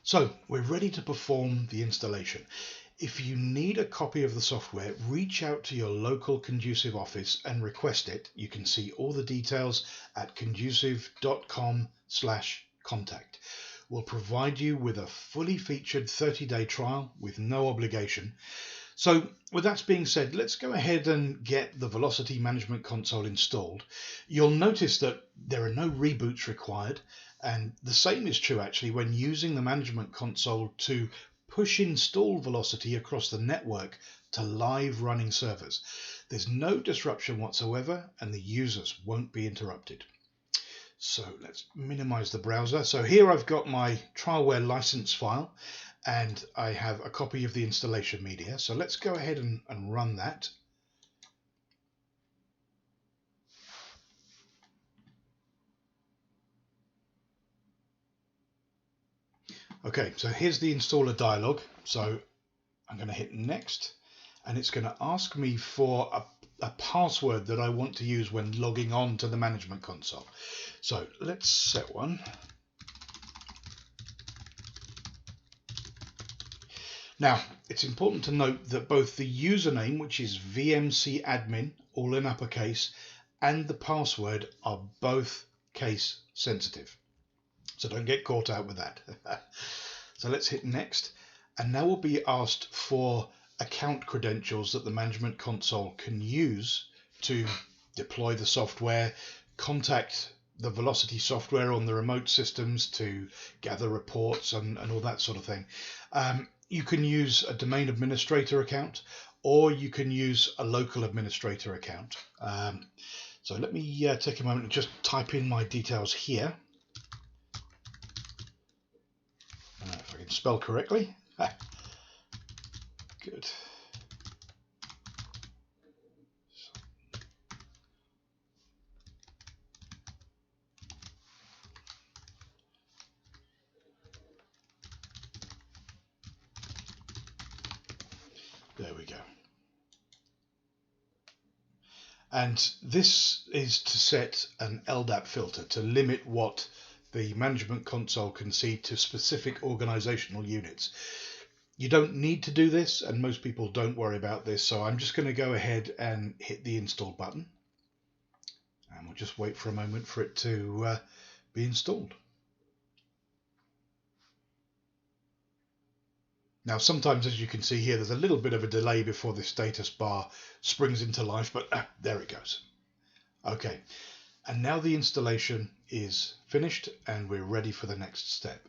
So we're ready to perform the installation. If you need a copy of the software, reach out to your local Conducive office and request it. You can see all the details at conducive.com/contact. We'll provide you with a fully featured 30-day trial with no obligation. So with that being said, let's go ahead and get the V-locity Management Console installed. You'll notice that there are no reboots required, and the same is true actually when using the Management Console to push install V-locity across the network to live running servers. There's no disruption whatsoever, and the users won't be interrupted. So let's minimize the browser. So here I've got my trialware license file, and I have a copy of the installation media. So let's go ahead and run that. Okay, so here's the installer dialog. So I'm going to hit next, and it's going to ask me for a password that I want to use when logging on to the management console. So let's set one. Now, it's important to note that both the username, which is vmcadmin, all in uppercase, and the password are both case sensitive. So don't get caught out with that. So let's hit next. And now we'll be asked for account credentials that the management console can use to deploy the software, contact the V-locity software on the remote systems to gather reports and all that sort of thing. You can use a domain administrator account, or you can use a local administrator account. So let me take a moment and just type in my details here. If I can spell correctly. Good. There we go. And this is to set an LDAP filter to limit what the management console can see to specific organizational units. You don't need to do this, and most people don't worry about this, so I'm just going to go ahead and hit the install button, and we'll just wait for a moment for it to be installed. Now sometimes, as you can see here, there's a little bit of a delay before the status bar springs into life, but there it goes. Okay, and now the installation is finished and we're ready for the next step.